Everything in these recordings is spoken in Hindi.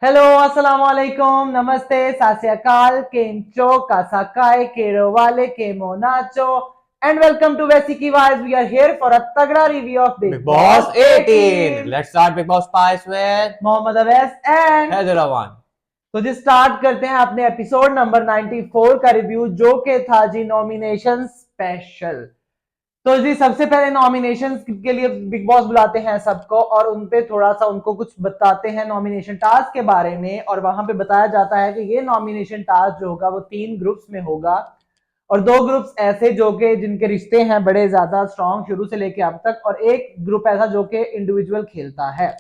हेलो अस्सलाम वालेकुम नमस्ते सत श्री अकाल केमचो कासाकाय केरो वाले केमो नाचो एंड वेलकम टू वैसी की वाइज we are here for a तगड़ा review of big Big boss Boss 18. 18 Let's start Big Boss 5 with Mohammad Awais and Hyderabad. तो जी स्टार्ट करते हैं अपने एपिसोड नंबर 94 का रिव्यू जो कि था जी नॉमिनेशन स्पेशल। तो जी सबसे पहले नॉमिनेशन के लिए बिग बॉस बुलाते हैं सबको और उनपे थोड़ा सा उनको कुछ बताते हैं नॉमिनेशन टास्क के बारे में और वहां पे बताया जाता है कि ये नॉमिनेशन टास्क जो होगा वो 3 ग्रुप्स में होगा और 2 ग्रुप्स ऐसे जो कि जिनके रिश्ते हैं बड़े ज्यादा स्ट्रॉन्ग शुरू से लेके अब तक और एक ग्रुप ऐसा जो कि इंडिविजुअल खेलता है।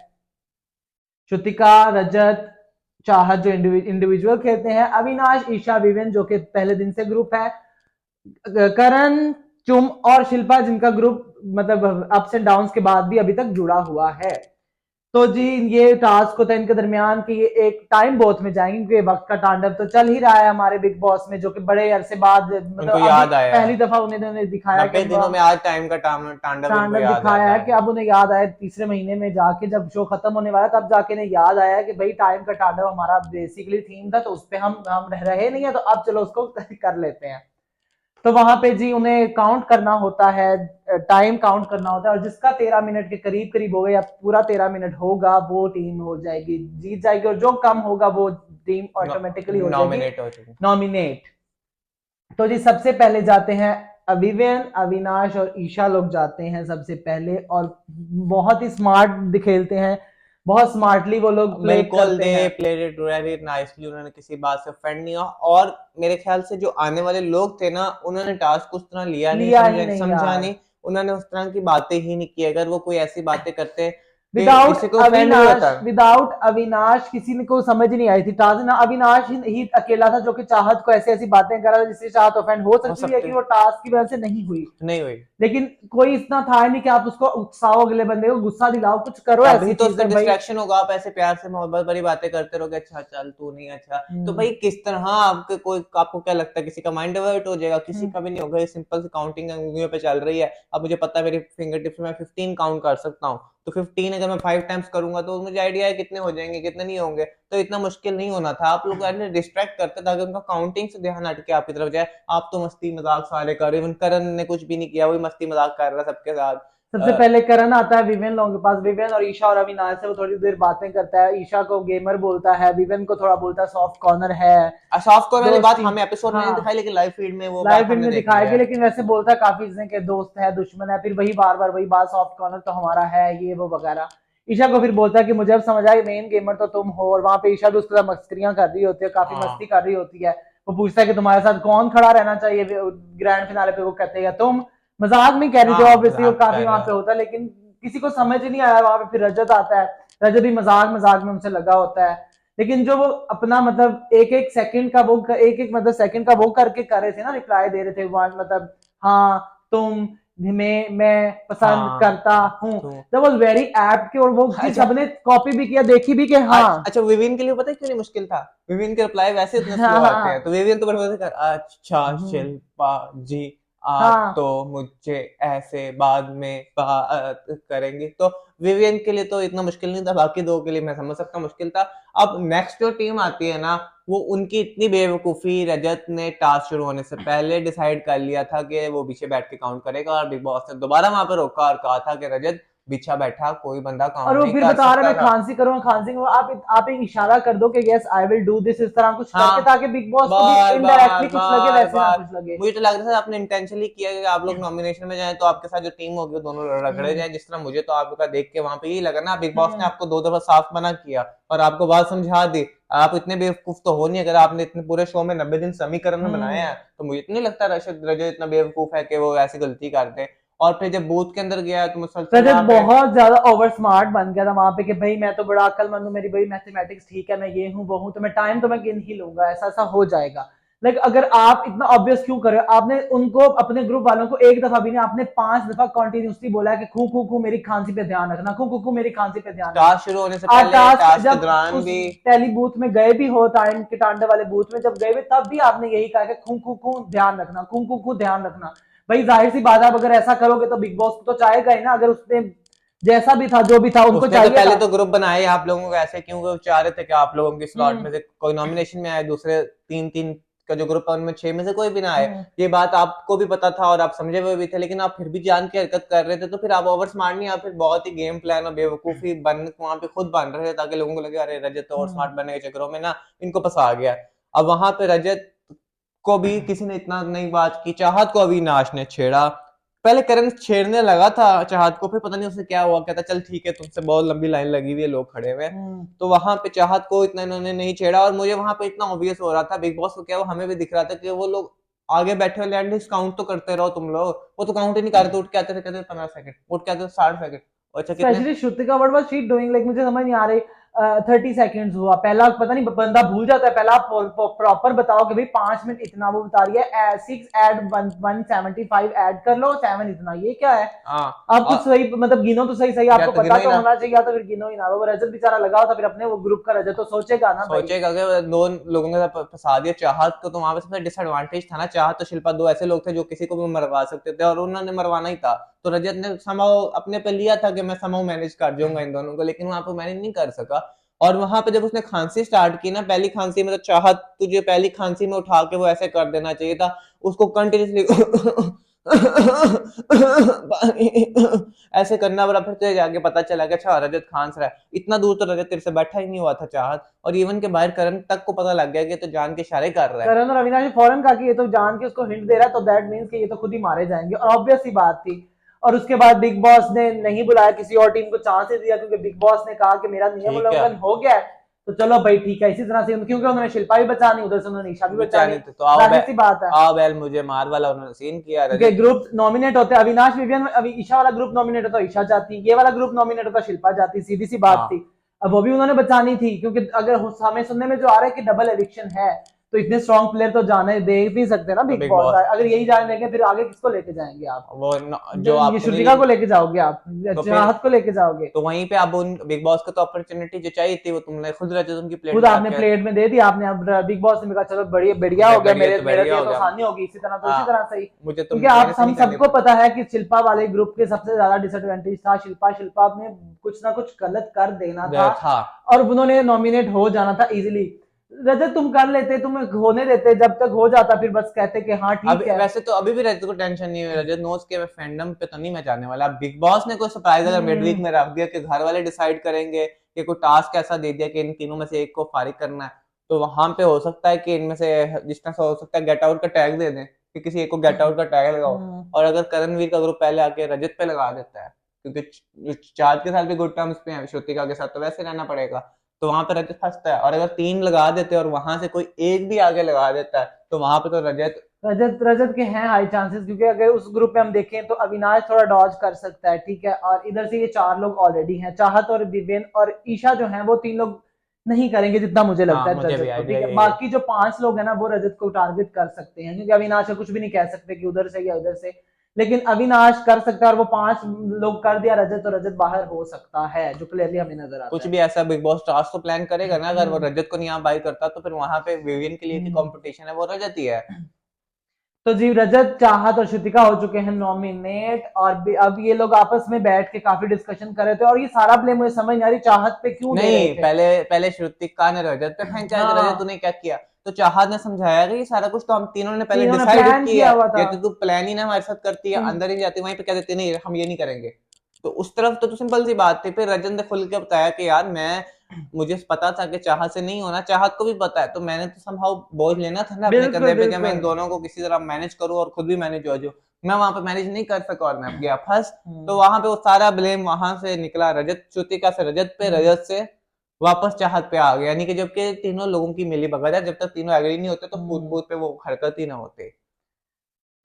श्रुतिका रजत चाहत जो इंडिविजुअल खेलते हैं, अविनाश ईशा विवेन जो कि पहले दिन से ग्रुप है, करण चुम और शिल्पा जिनका ग्रुप मतलब अप्स एंड डाउन्स के बाद भी अभी तक जुड़ा हुआ है। तो जी ये टास्क होता है इनके दरमियान कि ये एक टाइम बोथ में जाएंगे क्योंकि वक्त का तांडव तो चल ही रहा है हमारे बिग बॉस में जो कि बड़े अरसे बाद मतलब उनको अभी याद आया पहली दफा उन्हें दिखाया कि 90 दिनों में आज टाइम का तांडव इनको तांडव याद दिखाया आता है है। कि अब उन्हें याद आया तीसरे महीने में जाके जब शो खत्म होने वाला तब जाके इन्हें याद आया कि भाई टाइम का तांडव हमारा बेसिकली थीम था तो उस पर हम रहे नहीं है तो अब चलो उसको कर लेते हैं। तो वहां पे जी उन्हें काउंट करना होता है, टाइम काउंट करना होता है और जिसका 13 मिनट के करीब करीब हो गया या पूरा 13 मिनट होगा वो टीम हो जाएगी जीत जाएगी और जो कम होगा वो टीम ऑटोमेटिकली हो जाएगी नॉमिनेट हो चुके। नॉमिनेट। तो जी सबसे पहले जाते हैं अविवेन अविनाश और ईशा लोग जाते हैं सबसे पहले और बहुत ही स्मार्ट खेलते हैं, बहुत स्मार्टली वो लोग प्ले बिल्कुल करते दे हैं। Played it very nicely. उन्होंने किसी बात से ऑफेंड नहीं हुआ और मेरे ख्याल से जो आने वाले लोग थे ना उन्होंने टास्क उस तरह लिया नहीं, लिया ही नहीं समझा यार। नहीं। उन्होंने उस तरह की बातें ही नहीं की। अगर वो कोई ऐसी बातें करते कि विदाउट किसी को ऑफेंड हुआ अविनाश था। विदाउट अविनाश किसी ने को समझ नहीं आई थी टास्क ना, अविनाश ही अकेला था जो कि चाहत को ऐसी ऐसी बातें कर रहा था जिससे चाहत ऑफेंड हो हो सकती थी सकते लेकिन वो टास्क की वजह से नहीं हुई। नहीं हुई। लेकिन कोई इतना था नहीं कि आप उसको उकसाओ, अगले बंदे को गुस्सा दिलाओ, कुछ करो तभी ऐसी तो उसका चीजें भाई। डिस्ट्रैक्शन होगा। आप ऐसे प्यार से मोहब्बत भरी बातें करते रहोगे, अच्छा चल तू नहीं अच्छा। तो हम्म, भाई किस तरह आपके कोई आपको क्या लगता है किसी का माइंड डाइवर्ट हो जाएगा? किसी हम्म, का भी नहीं होगा। ये सिंपल सी काउंटिंग उंगलियों पे चल रही है। अब मुझे पता है मेरी फिंगर टिप्स में 15 काउंट कर सकता हूँ। तो 15 अगर मैं 5 टाइम्स करूंगा तो मुझे आइडिया है कितने हो जाएंगे कितने नहीं होंगे। तो इतना मुश्किल नहीं होना था। आप लोग डिस्ट्रैक्ट करते ताकि उनका काउंटिंग से ध्यान हट के आपकी तरफ जाए। आप तो मस्ती मजाक सारे कर रहे हो। करण ने कुछ भी नहीं किया, वही मस्ती मजाक कर रहा है सबके साथ। सबसे पहले करण आता है विवेन लोगों के पास, विवेन और ईशा और अविनाश से वो थोड़ी देर बातें करता है, ईशा को गेमर बोलता है, विवेन को थोड़ा बोलता है सॉफ्ट कॉर्नर है सॉफ्ट कॉर्नर वाली बात दोस्ती। हमें एपिसोड में नहीं हाँ दिखाई लेकिन लाइव फीड में वो लाइव बात फील्ड हमने में देख ली दिखाएगी है। लेकिन वैसे बोलता है काफी चीजें के दोस्त है दुश्मन है फिर वही बार बार वही बात सॉफ्ट कॉर्नर तो हमारा है ये वो वगैरह। ईशा को फिर बोलता है कि मुझे अब समझ आया मेन गेमर तो तुम हो और वहां पे ईशा भी उसके साथ मस्करियां कर रही होती है, काफी मस्ती हाँ कर रही होती है। वो पूछता है कि तुम्हारे साथ कौन खड़ा रहना चाहिए ग्रैंड फिनाले पे, वो कहते हैं तुम। मजाक में कह रही थी हाँ ऑब्वियसली, वो मजाक काफी कर वहां रहा पे है। होता है लेकिन किसी को समझ नहीं आया। वहां पे फिर रजत आता है, रजत भी मजाक मजाक में उनसे लगा होता है लेकिन जो वो अपना मतलब एक एक सेकंड का वो एक एक मतलब सेकंड का वो करके कर रहे थे ना, रिप्लाई दे रहे थे वन मतलब हाँ तुम मैं पसंद हाँ करता हूँ, तो दैट वाज वेरी एप्ट के और वो चीज अच्छा। सबने कॉपी भी किया देखी भी कि हाँ। अच्छा विविन के लिए पता है क्यों नहीं मुश्किल था? विविन के रिप्लाई वैसे इतने स्लो हाँ आते हैं तो हाँ विविन तो बड़े कर अच्छा हम्म, शिल्पा जी आप हाँ तो मुझे ऐसे बाद में बात करेंगे। तो विवियन के लिए तो इतना मुश्किल नहीं था। बाकी दो के लिए मैं समझ सकता मुश्किल था। अब नेक्स्ट जो टीम आती है ना वो उनकी इतनी बेवकूफी, रजत ने टास्क शुरू होने से पहले डिसाइड कर लिया था कि वो पीछे बैठ के काउंट करेगा और बिग बॉस ने दोबारा वहां पर रोका और कहा था कि रजत पीछे बैठा कोई बंदा और काउंट वो नहीं फिर कर बता रहा है सकता मैं था। खांसी करूंगा खांसी करूंगा, आप एक इशारा कर दो कि yes I will do this, इस तरह कुछ करके हाँ ताकि बिग बॉस को भी बार बार इनडायरेक्टली कुछ लगे बार वैसे ना बार कुछ लगे। मुझे तो लग रहा था आपने इंटेंशनली किया कि आप लोग नॉमिनेशन में जाएं तो आपके साथ जो टीम होगी वो दोनों रगड़े हम्म जाएं। जिस तरह मुझे तो आपका देख के वहां पे यही लगा ना बिग बॉस ने हम्म आपको दो दफा साफ मना किया और आपको बात समझा दी। आप इतने बेवकूफ तो हो नहीं। अगर आपने इतने पूरे शो में 90 दिन समीकरण में बनाए हैं हम्म। तो मुझे तो नहीं लगता रजत रजत इतना बेवकूफ है कि वो ऐसी गलती कर दे। और फिर जब बूथ के अंदर गया तो मुसलसल रजत वहां पे बहुत ज्यादा ओवर स्मार्ट बन गया था वहां पे कि भाई मैं तो बड़ा अक्लमंद हूँ, मेरी भाई मैथमेटिक्स ठीक है, मैं ये हूँ वो हूँ तो मैं टाइम तो मैं गिन ही लूंगा, ऐसा ऐसा हो जाएगा। लाइक अगर आप इतना ऑब्वियस क्यों कर रहे हो, आपने उनको अपने ग्रुप वालों को एक दफा भी नहीं, आपने 5 दफा कॉन्टिन्यूसली बोला है कि खू खू खू मेरी खांसी पे ध्यान रखना, खू खू खू मेरी खांसी पे ध्यान रखना। टास्क शुरू होने से आप पहले टास्क टास्क के जब दौरान उस भी टेली बूथ में गए भी हो, टाइम के टांडे वाले बूथ में जब गए हुए तब भी आपने यही कहा कि खू खू खू ध्यान रखना, खू खू खू ध्यान रखना। भाई जाहिर सी बात है अब अगर ऐसा करोगे तो बिग बॉस को तो चाहेगा ही ना। अगर उसने जैसा भी था जो भी था उनको उसने तो चाहिए पहले था। तो ग्रुप बनाए आप लोगों को ऐसे, क्योंकि वो चाह रहे थे कि आप लोगों की स्लॉट में से कोई नॉमिनेशन में आए, दूसरे तीन तीन का जो ग्रुप है उनमें 6 में से कोई भी ना आए। ये बात आपको भी पता था और आप समझे हुए भी थे, लेकिन आप फिर भी जान के हरकत कर रहे थे, तो फिर आप ओवर स्मार्ट नहीं, आप फिर बहुत ही गेम प्लान और बेवकूफी बन वहां पे खुद बन रहे थे, ताकि लोगों को लगे अरे रजत तो और स्मार्ट बनने के चक्करों में ना इनको फंसा गया। अब वहां पे रजत को भी किसी ने इतना नहीं बात की, चाहत को अविनाश ने छेड़ा। पहले करण छेड़ने लगा था चाहत को, फिर पता नहीं उससे क्या हुआ, कहता चल ठीक है तुमसे बहुत लंबी लाइन लगी हुई है, लोग खड़े हुए हैं। तो वहां पे चाहत को इतना इन्होंने नहीं छेड़ा, और मुझे वहां पे इतना ऑब्वियस हो रहा था बिग बॉस को क्या, वो हमें भी दिख रहा था कि वो लोग आगे बैठे हुए एटलीस्ट काउंट तो करते रहो तुम लोग, वो तो काउंट ही नहीं कर रहे थे, उठ के आते थे कहते 15 सेकंड, उठ के आते थे 60 सेकंड। अच्छा कितने specially Shrutika, what was she doing, like मुझे समझ नहीं आ रही। 30 सेकंड्स हुआ, पहला पता नहीं बंदा भूल जाता है, पहला प्रॉपर बताओ कि भाई 5 मिनट इतना, वो बता रही है 6 ऐड 175 ऐड कर लो, 7 इतना, ये क्या है? हाँ आप कुछ सही मतलब गिनो तो सही सही, या आपको तो पता गिनो ही तो ना, होना चाहिए, या तो फिर गिनो ही ना। वो रजत बेचारा लगा होता, फिर अपने वो ग्रुप का रजत तो सोचेगा ना भाई। सोचेगा कि दो लोगों के साथ फंसा दिया। चाहत को तो वहां पे सबसे डिसएडवांटेज था ना, चाहत तो शिल्पा दो ऐसे लोग थे जो किसी को भी मरवा सकते थे, और उन्होंने मरवाना ही था, तो रजत ने समाव अपने पे लिया था कि मैं समाव मैनेज कर दूंगा इन दोनों को, लेकिन वहां पे मैनेज नहीं कर सका। और वहां पे जब उसने खांसी स्टार्ट की ना, पहली खांसी में तो चाहत तुझे पहली खांसी में उठा के वो ऐसे कर देना चाहिए था, उसको कंटिन्यूसली ऐसे करना पड़ा, फिर तुझे जाके पता चला कि अच्छा रजत खांस रहा है। इतना दूर तो रजत तेरे से बैठा ही नहीं हुआ था चाहत, और इवन के बाहर करण तक को पता लग गया कि तो जान के इशारे कर रहा है। करण और अविनाश ने फौरन कहा कि ये तो जान के उसको हिंट दे रहा है, तो दैट मीन्स कि ये तो खुद ही मारे जाएंगे, और ऑब्वियस सी बात थी। और उसके बाद बिग बॉस ने नहीं बुलाया किसी और टीम को, चांस दिया, क्योंकि बिग बॉस ने कहा कि मेरा नियम ठीक है, उल्लंघन हो गया है, तो चलो भाई ठीक है, इसी तरह से, क्योंकि उन्होंने शिल्पा भी बचानी, उधर से उन्होंने ईशा भी बचानी, बेचारे थे तो आओ जाहिर सी बात है। आओ बैल मुझे मार वाला उन्होंने सीन किया क्योंकि रजत। ग्रुप नॉमिनेट होते, अविनाश विवियन, अभी ईशा वाला ग्रुप नॉमिनेट होता, ईशा जाती, ये वाला ग्रुप नॉमिनेट होता, शिल्पा जाती, सीधी सी बात हाँ थी। अब वो भी उन्होंने बचानी थी, क्योंकि अगर हमें सुनने में जो आ रहा है कि डबल एविक्शन है, तो इतने स्ट्रॉन्ग प्लेयर तो जाने दे नहीं सकते ना तो बिग बिग बॉस। बॉस अगर यही जाने देंगे, फिर आगे किसको लेके जाएंगे आप? वो जो ये आपको श्रुतिका नहीं, को लेके जाओगे आप, तो फिर चाहत को लेके जाओगे? तो वहीं पे अब उन बिग बॉस को तो अपॉर्चुनिटी जो चाहिए थी वो तुमने खुद रजत उनकी प्लेट खुद में आपने आके, प्लेट में दे दिया आपने। अब बिग बॉस ने कहा चलो बढ़िया बढ़िया हो गया, बढ़िया मेरे तो मेरे बढ़िया लिए हो तो गया। आसानी होगी, इसी तरह तो इसी हाँ तरह सही। मुझे तो क्योंकि आप मेहनत ही हम नहीं करनी सबको पड़ी। पता है कि शिल्पा वाले ग्रुप के सबसे ज्यादा डिसएडवांटेज था शिल्पा। शिल्पा ने कुछ ना कुछ गलत कर देना था, था और उन्होंने नॉमिनेट हो जाना था इजीली। रजत तुम कर लेते, तुम होने देते, जब तक हो जाता फिर बस कहते कि हाँ अब ठीक है। वैसे तो अभी भी रजत को टेंशन नहीं है, रजत नोज के मैं फैंडम पे तो नहीं मैं जाने वाला। बिग बॉस ने कोई सरप्राइज अगर मिड वीक में रख दिया कि घर वाले डिसाइड करेंगे कि कोई टास्क ऐसा दे दिया कि इन तीनों में से एक को फारिग करना है, तो वहां पे हो सकता है कि इनमें से जिस तरह से हो सकता है गेट आउट का टैग दे दें कि किसी एक को गेट आउट का टैग लगाओ। और अगर करणवीर का ग्रुप पहले आके रजत पे लगा देता है, क्योंकि चार के साथ भी गुड टर्म्स पे है, श्रुतिका के साथ तो वैसे रहना पड़ेगा, तो वहां पे रजत फंसता है। और अगर तीन लगा देते हैं और वहां से कोई एक भी आगे लगा देता है, तो वहां पे तो रजत, रजत रजत के हैं हाई चांसेस, क्योंकि अगर उस ग्रुप में हम देखें तो अविनाश थोड़ा डॉज कर सकता है, ठीक है, और इधर से ये 4 लोग ऑलरेडी हैं, चाहत और विवेन और ईशा जो हैं, वो 3 लोग नहीं करेंगे जितना मुझे लगता हाँ है मुझे भी रजत को, आइडिया ठीक है। यही है। बाकी जो 5 लोग हैं ना, वो रजत को टारगेट कर सकते हैं, क्योंकि अविनाश का कुछ भी नहीं कह सकते कि उधर से या उधर से, लेकिन अविनाश कर सकता है, और वो 5 लोग कर दिया रजत, तो रजत बाहर हो सकता है, जो क्लियरली हमें नजर आता कुछ है। भी ऐसा बिग बॉस टास्क तो प्लान करेगा ना, अगर वो रजत को नहीं यहाँ बाई करता, तो फिर वहां पे विवियन के लिए की कंपटीशन है वो रजत ही है। तो जी रजत, चाहत और श्रुतिका हो चुके हैं नॉमिनेट, और अब ये लोग आपस में बैठ के काफी डिस्कशन कर रहे थे, और ये सारा ब्लेम मुझे समझ नहीं आ रही चाहत पे क्यों दे रहे नहीं, थे। पहले पहले श्रुतिका ने रजत पे फेंका कि रजत हाँ, तूने क्या किया, तो चाहत ने समझाया कि ये सारा कुछ तो हम तीनों ने पहले तीनों ने डिसाइड प्लान किया किया है, हुआ था। ये तो तू प्लान ही ना हमारे साथ करती है, अंदर ही जाती वहीं पे कह देती नहीं हम ये नहीं करेंगे। तो उस तरफ तो सिंपल सी बात थी। फिर रजत ने खुल के बताया कि यार मैं, मुझे पता था कि चाहत से नहीं होना, चाहत को भी पता है, तो मैंने तो संभव बोझ लेना था ना अपने बिल्कुल कंधे पे कि मैं इन बिल्कुल। दोनों को किसी तरह मैनेज करूं और खुद भी मैनेज हो जाऊं। मैं वहां पे मैनेज नहीं कर सका और मैं गया फंस। तो वहां पे वो सारा ब्लेम वहां से निकला रजत, श्रुतिका से रजत पे, रजत से वापस चाहत पे आ गया, यानी कि जबकि तीनों लोगों की मिली भगत है, जब तक तीनों एग्री नहीं होते तो फूट फूट पे वो हरकत ही ना होते।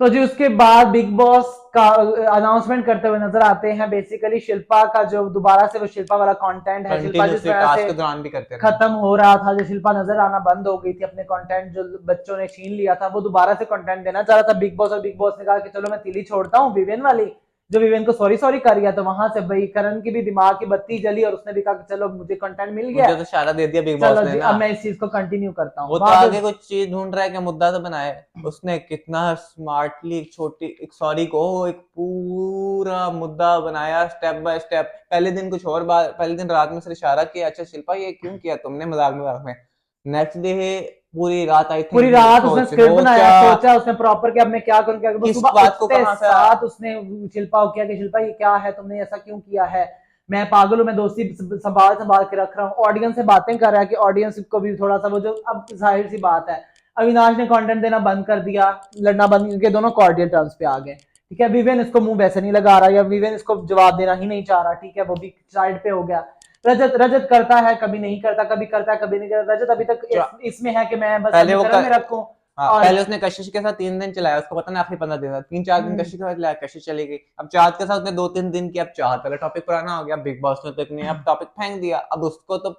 तो जी उसके बाद बिग बॉस का अनाउंसमेंट करते हुए नजर आते हैं, बेसिकली शिल्पा का जो दोबारा से वो शिल्पा वाला कंटेंट है, शिल्पा जिस कंटिन्यूसली वजह टास्क से के दौरान भी करते रहे। खत्म हो रहा था, जो शिल्पा नजर आना बंद हो गई थी, अपने कंटेंट जो बच्चों ने छीन लिया था, वो दोबारा से कंटेंट देना चाह रहा था बिग बॉस, और बिग बॉस ने कहा कि चलो मैं तिली छोड़ता हूँ विवेन वाली, जो विवेन को सॉरी सॉरी कर गया, तो वहां से भाई करण की भी दिमाग की बत्ती जली और उसने भी कहा कि चलो मुझे कंटेंट मिल गया, मुझे तो इशारा दे दिया बिग बॉस चलो ने जी ना, अब मैं इस चीज को कंटिन्यू करता हूँ। वो तो आगे कुछ चीज ढूंढ रहा है कि मुद्दा तो बनाए। उसने कितना स्मार्टली एक छोटी एक सॉरी को एक पूरा मुद्दा बनाया स्टेप बाय स्टेप। पहले दिन कुछ और बात, पहले दिन रात में सिर्फ इशारा किया, अच्छा शिल्पा ये क्यों किया तुमने मजाक मजाक में। नेक्स्ट डे पूरी रात आई पूरी थिंक रात उसने स्क्रिप्ट बनाया, सोचा उसने प्रॉपर कि अब मैं क्या करूं क्या करूं। किस सुबह बात को उठते कहाँ से साथ उसने शिल्पा को किया कि शिल्पा ये क्या है, तुमने ऐसा क्यों किया है, मैं पागल हूं, मैं दोस्ती संभाल संभाल के रख रहा हूँ। ऑडियंस से बातें कर रहा है कि ऑडियंस को भी थोड़ा सा वो जो, अब जाहिर सी बात है अविनाश ने कंटेंट देना बंद कर दिया, लड़ना बंद करके दोनों कॉर्डियल टर्म्स पे आ गए। ठीक है, विवेन इसको मुंह वैसे नहीं लगा रहा, या विवेन इसको जवाब देना ही नहीं चाह रहा, ठीक है, वो भी साइड पे हो गया। रजत रजत करता है, कभी नहीं करता, कभी करता है कभी नहीं करता। रजत अभी तक इसमें है कि मैं बस पहले वो में रखूं। हाँ, और पहले उसने कशिश के साथ 3 दिन चलाया, उसको पता नहीं आखिरी 15 दिन 3-4 दिन कशिश के साथ चलाया, कशिश चली गई। अब चाहत के साथ उसने 2-3 दिन किया, अब चाहत वाला टॉपिक पुराना हो गया, बिग बॉस ने तो एक नया टॉपिक फेंक दिया। अब उसको तो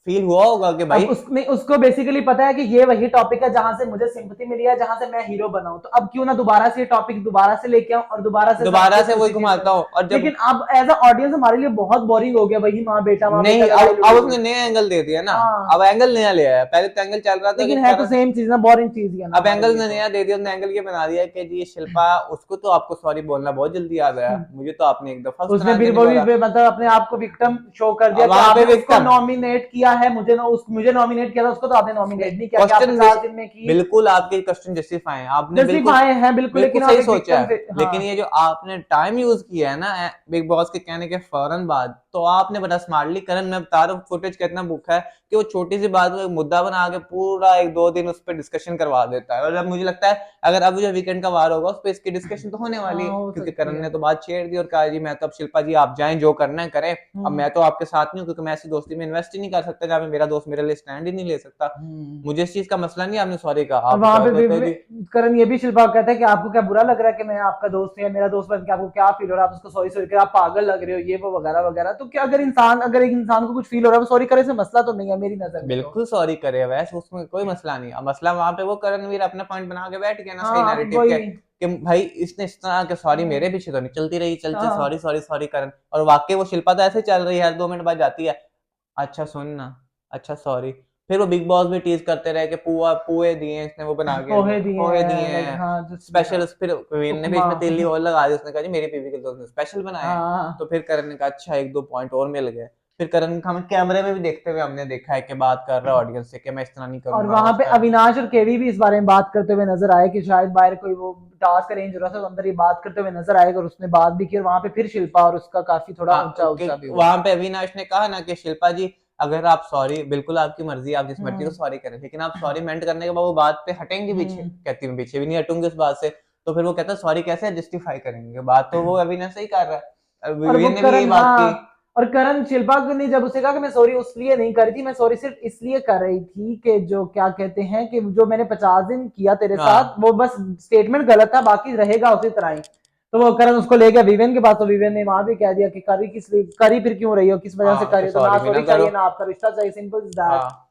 फील हुआ होगा कि भाई अब उसमें उसको बेसिकली पता है कि ये वही टॉपिक है जहां से मुझे सिंपैथी मिली है, जहां से मैं हीरो बनाऊं, तो अब क्यों ना दोबारा से ये टॉपिक दोबारा से लेके आऊं और दोबारा से वही घुमाता हूँ। और जब लेकिन अब एज अ ऑडियंस हमारे लिए बहुत बोरिंग हो गया, वही माँ बेटा नहीं, अब उसने नया एंगल दे दिया ना। हाँ। अब एंगल नया ले आया, पहले तो एंगल चल रहा था लेकिन कि है तो सेम चीज ना, बोरिंग चीज ही है ना अब हमारे एंगल लिए ने तो। नया दे दिया। उसने एंगल ये बना दिया कि जी शिल्पा, उसको तो आपको सॉरी बोलना बहुत जल्दी आ गया, मुझे तो आपने एक दफा उसने फिर वो भी मतलब अपने आप को विक्टिम शो कर दिया कि वहां पे आपने उसको victim। नॉमिनेट किया है, मुझे नॉमिनेट किया था, उसको तो आपने नॉमिनेट नहीं किया कि आपने 4 दिन में की। बिल्कुल आपके क्वेश्चन जस्टिफाई हैं, आपने बिल्कुल जस्टिफाई है बिल्कुल, बिल्कुल लेकिन आप सही एक सोचा विक्टिम है। से, लेकिन हाँ। ये जो आपने टाइम यूज किया है ना बिग बॉस के कहने के फौरन बाद, तो आपने बड़ा स्मार्टली करण, मैं बता रहा हूँ फुटेज कितना भूखा है कि वो छोटी सी बात को एक मुद्दा बना के पूरा 1-2 दिन उस पर डिस्कशन करवा देता है। और अब मुझे लगता है अगर अब जो वीकेंड का वार होगा उस पर इसकी डिस्कशन तो होने वाली है, हाँ, हो क्योंकि सकती करण है। ने तो बात छेड़ दी और कहा जी मैं तो अब शिल्पा जी आप जाएं जो करना है करें, अब मैं तो आपके साथ नहीं हूँ, क्योंकि मैं ऐसी दोस्ती में इन्वेस्ट ही नहीं कर सकता जहाँ पे मेरा दोस्त मेरे लिए स्टैंड ही नहीं ले सकता। मुझे इस चीज का मसला नहीं, आपने सॉरी कहा, और आप वहां कह पे देते जी करण ये भी शिल्पा को कहता है कि आपको क्या बुरा लग रहा है कि मैं आपका दोस्त हूं या मेरा दोस्त बन के आपको क्या फील हो रहा है, आप उसको सॉरी सॉरी कर, आप पागल लग रहे हो, ये वो वगैरह वगैरह। तो क्या अगर एक इंसान को कुछ फील हो रहा है, वो सॉरी करे से मसला तो नहीं है मेरी नजर में तो। बिल्कुल सॉरी करे वैसे, उसमें कोई मसला नहीं है। अब मसला वहां पे वो करणवीर अपना पॉइंट बना के बैठ गया ना सही हाँ नैरेटिव के वही। कि भाई इसने इस तरह के सॉरी मेरे पीछे तो नहीं चलती रही, चलते हाँ सॉरी सॉरी सॉरी करण। और वाकई वो शिल्पा तो ऐसे चल रही है, हर 2 मिनट बाद जाती है, अच्छा सुन ना, अच्छा सॉरी। फिर वो बिग बॉस भी टीज करते रहे कि पुए दिए इसने, वो बना के पोहे दिए पोहे दिए हैं, लाइक हैं हाँ स्पेशल। फिर वीन ने भी उपमा। इसमें तेली और लगा दी, उसने कहा जी मेरी बीवी के दोस्त ने स्पेशल बनाए हैं। हाँ। तो फिर करण ने कहा अच्छा 1-2 पॉइंट और मिल गए। फिर करण का हमें कैमरे में भी देखते हुए हमने देखा है कि बात कर रहा है ऑडियंस से कि मैं इस तरह नहीं और करूंगा वहां पे उसका। अविनाश और केवी भी इस बारे में बात करते हुए नजर आए कि शायद बाहर कोई वो टास्क अरेंज हो रहा था, तो अंदर ये बात करते हुए नजर आएगा, और उसने बात भी की। और वहां पे फिर शिल्पा और उसका काफी थोड़ा ऊंचा ऊंचा भी हुआ। वहां पे अविनाश ने कहा ना कि शिल्पा जी अगर आप सॉरी, बिल्कुल आपकी मर्जी, आप जिस मर्जी को सॉरी करें, लेकिन आप सॉरी मेंट करने के बाद वो बात पे हटेंगे पीछे, कहती मैं पीछे भी नहीं हटूंगी इस बात से। तो फिर वो कहता सॉरी कैसे जस्टिफाई करेंगे, बात तो वो अविनाश ही कर रहा है। और वो विवेन ने भी यही करण, बात की। हाँ। और करण शिल्पा को ने जब उसे कहा कि मैं सॉरी उसलिए नहीं कर रही थी, मैं सॉरी सिर्फ इसलिए कर रही थी कि जो क्या कहते हैं कि जो मैंने 50 दिन किया तेरे साथ, हाँ वो बस स्टेटमेंट गलत था, बाकी रहेगा उसी तरह ही। तो वो करण उसको ले गया विवेन के पास, तो विवेन ने वहां भी कह दिया कि करी किस लिए, करी फिर क्यों रही हो, किस वजह से हाँ करी कि हो, तो ना सॉरी भी ना सॉरी करो। चाहिए ना आपका रिश्ता चाहिए, सिंपल इज दैट। हाँ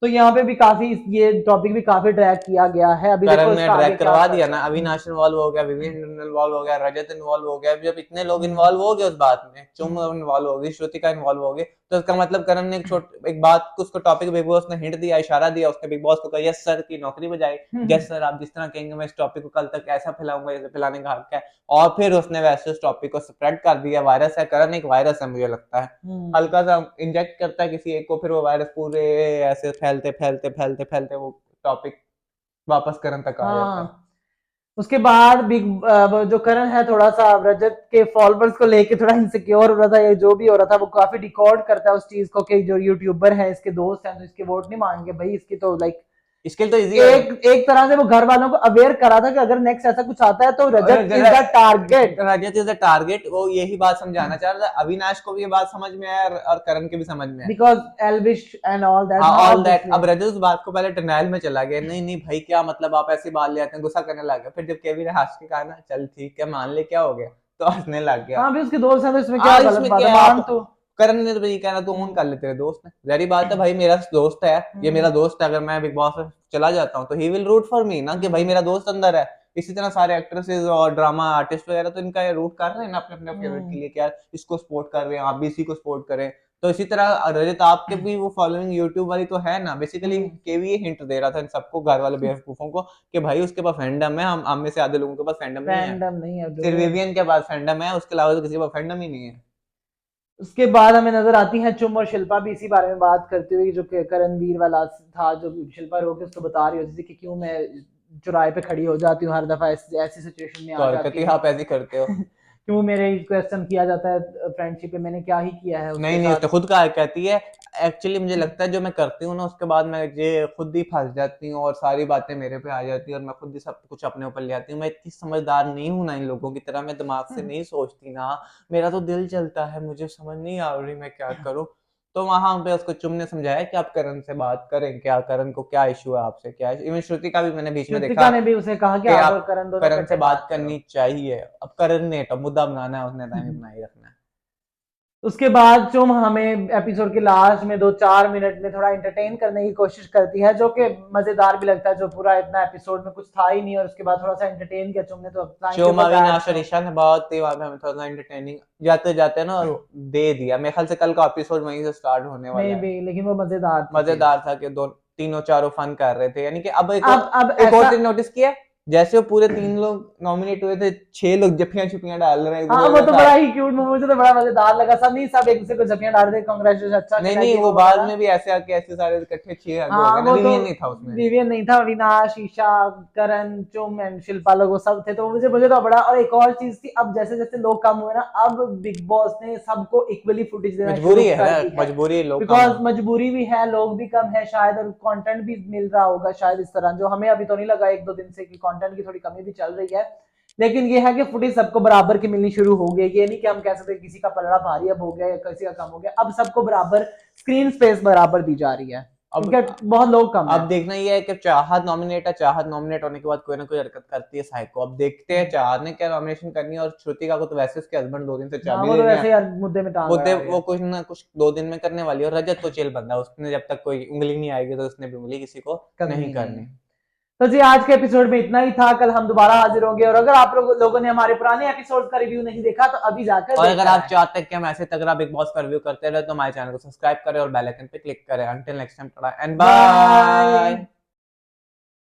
तो यहाँ पे भी काफी ये टॉपिक भी काफी ड्रैग किया गया है, अभी देखो करण ने इसका आगे ड्रैग क्या करवा दिया करता ना, है। अविनाश इन्वॉल्व हो गया, विवेन इन्वॉल्व हो गया, रजत इन्वॉल्व हो गया। जब इतने लोग इन्वॉल्व हो गए उस बात में, चुम इन्वॉल्व हो गई, श्रुतिका इन्वॉल्व हो गई, तो इसका मतलब करण ने एक बात को, उसको टॉपिक बिग बॉस ने हिंट दिया, इशारा दिया, उसने बिग बॉस को कहा यस सर की नौकरी बजाई, यस सर आप जिस तरह कहेंगे मैं इस टॉपिक को कल तक ऐसा फैलाऊंगा जैसे फैलाने का हक है। और फिर उसने वैसे उस टॉपिक को स्प्रेड कर दिया। वायरस है, करण एक वायरस है मुझे लगता है, हल्का सा इंजेक्ट करता है किसी एक को, फिर वो वायरस पूरे ऐसे फैलते फैलते फैलते फैलते वो टॉपिक वापस करण तक आ जाता है। हाँ। उसके बाद जो करण है थोड़ा सा रजत के फॉलोअर्स को लेके थोड़ा इनसिक्योर हो रहा था, ये जो भी हो रहा था वो काफी रिकॉर्ड करता है उस चीज को कि जो यूट्यूबर है इसके दोस्त हैं तो इसके वोट नहीं मांगे भाई, इसकी तो लाइक इसके लिए तो इजी है। एक तरह से वो घर वालों को अवेयर करा था कि अगर नेक्स्ट ऐसा कुछ आता है तो Rajat is the target. Rajat is the target, वो यही बात समझाना चाह रहा था। अविनाश को भी ये बात समझ में आया और करण के भी समझ में आया। Because Elvish and all that, हाँ ऑल दैट। अब रजत उस बात को पहले डिनायल में चला गया, नहीं नहीं भाई क्या मतलब आप ऐसी बात ले आते हैं, गुस्सा करने लग गया। फिर जब केवी ने हंस के कहा ना चल ठीक है मान ले क्या हो गया, तो हंसने लग गया। हाँ भी उसके दोस्त हैं तो इसमें क्या गलत बात है, मान तो। करण ने तो यही कहना तू ऑन कर ले, तेरे दोस्त ने, जारी बात है भाई मेरा दोस्त है, ये मेरा दोस्त है, अगर मैं बिग बॉस में चला जाता हूँ तो he will root for me ना, कि भाई मेरा दोस्त अंदर है, इसी तरह सारे एक्ट्रेसेस और ड्रामा आर्टिस्ट वगैरह तो इनका ये रूट कर रहे हैं ना अपने अपने फेवरेट के लिए कि यार इसको सपोर्ट कर रहे हैं, आप भी इसी को सपोर्ट करें। तो इसी तरह रजत आपके भी वो फॉलोइंग यूट्यूब वाली तो है ना, बेसिकली केवी हिंट दे रहा था इन सबको, घर वाले बेवकूफों को, कि भाई उसके पास फैंडम है, हम में से आधे लोगों के पास फैंडम नहीं है, फैंडम नहीं है सिर्फ ब्रो। विवियन के पास फैंडम है, उसके अलावा तो किसी के पास फैंडम ही नहीं है। उसके बाद हमें नजर आती है चुम और शिल्पा भी इसी बारे में बात करते हुए, जो कि करणवीर वाला था, जो शिल्पा रो के उसको बता रही होती थी कि क्यों मैं चौराहे पे खड़ी हो जाती हूँ हर दफा ऐसी सिचुएशन में तो आ हरकत जाती ही हूँ। आप ऐसी करते हो। क्यों मेरे क्वेश्चन किया जाता है फ्रेंडशिप पे, मैंने क्या ही किया है उसके नहीं नहीं, साथ। उसने खुद कहा, कहती है एक्चुअली मुझे लगता है जो मैं करती हूँ ना उसके बाद मैं ये खुद ही फंस जाती हूँ और सारी बातें मेरे पे आ जाती है और मैं खुद ही सब कुछ अपने ऊपर ले आती हूँ, मैं इतनी समझदार नहीं हूँ ना इन लोगों की तरह, मैं दिमाग से नहीं सोचती ना, मेरा तो दिल चलता है, मुझे समझ नहीं आ रही मैं क्या करूँ। तो वहां पे उसको चुम ने समझाया कि आप करण से बात करें, क्या करण को क्या इशू है आपसे, क्या इवन श्रुति का भी मैंने बीच में देखा कृतिका ने भी उसे कहा कि कि आप और आप करण दोनों करण से इकट्ठे बात बात करो। करनी चाहिए, अब करण ने तो मुद्दा बनाना है, उसने टाइम बनाए रखना है। उसके बाद चुम हमें एपिसोड के लास्ट में 2-4 मिनट में थोड़ा एंटरटेन करने की कोशिश करती है, जो कि मजेदार भी लगता है, जो पूरा इतना एपिसोड में कुछ था ही नहीं और उसके बाद थोड़ा सा एंटरटेन किया चुम ने, तो टाइम के शो ऊपर बैठ अविनाश और जाओ। ईशा ने बहुत ही वहां पे हमें थोड़ा एंटरटेनिंग जाते जाते ना दे दिया, मेरे ख्याल से कल का एपिसोड वहीं से स्टार्ट होने मे वाला है। भी, लेकिन वो मजेदार थी चीज। मजेदार था कि दो तीनों चारों फन कर रहे थे, यानी कि अब अब एक और ऐसा, चीज नोटिस किया, जैसे वो पूरे 3 लोग नॉमिनेट हुए थे, 6 लोग जफ्फियां छुपियां डाल रहे हैं एक हाँ दूसरे वो के तो बड़ा साथ। ही क्यूट, मुझे तो बड़ा मजेदार लगा, सब नहीं, सब एक दूसरे को जपियां डाल रहे, कांग्रेचुलेशन, अच्छा नहीं खेला नहीं, ये वो वो बाद वगैरह। में भी ऐसे आके ऐसे सारे इकट्ठे 6 हो हाँ गए ना, वो तो विवियन नहीं था उसमें। विवियन नहीं था, अविनाश, ईशा, करण, चुम एंड शिल्पा लोग वो सब थे, तो मुझे मुझे तो बड़ा। और एक और चीज थी, अब जैसे जैसे लोग कम हुए ना, अब बिग बॉस ने सबको इक्वली फुटेज देना शुरू मजबूरी है कर ना, दी है, मजबूरी है, लोग कम बिकॉज हो। मजबूरी भी है, लोग भी कम है शायद, और कंटेंट भी मिल रहा होगा शायद इस तरह, जो हमें अभी तो नहीं लगा 1-2 दिन से कि कंटेंट की थोड़ी कमी भी चल रही है। लेकिन ये है कि फुटेज सबको बराबर की मिलनी शुरू हो गई, ये नहीं कि हम कह सकते किसी का पलड़ा भारी अब हो गया या किसी का कम हो गया, अब सबको बराबर स्क्रीन स्पेस बराबर दी जा रही है, अब क्योंकि बहुत लोग कम है। अब देखना ये है कि चाहत नॉमिनेट है, चाहत नॉमिनेट होने के बाद कोई ना कोई हरकत करती है साइको, अब देखते हैं चाहत ने क्या नॉमिनेशन करनी है, और श्रुतिका को तो वैसे उसके हस्बैंड 2 दिन से हाँ चाबी वो दे तो रहे वैसे ही हैं, यार मुद्दे में टांग अड़ा रही वो है। कुछ ना कुछ 2 दिन में करने वाली है, और रजत तो चिल बंदा है, उसने जब तक कोई उंगली नहीं आएगी तो उसने भी उंगली किसी को नहीं करनी नहीं करनी। है। तो जी आज के एपिसोड में इतना ही था, कल हम दोबारा हाजिर होंगे, और अगर आप लोगों ने हमारे पुराने एपिसोड का रिव्यू नहीं देखा तो अभी जाकर और देख अगर कर आप आए। चाहते हैं कि हम ऐसे तगड़ा बिग बॉस का रिव्यू करते रहे तो हमारे चैनल को सब्सक्राइब करें और बेल आइकन पे क्लिक करें। Until next time, tata and bye. Bye.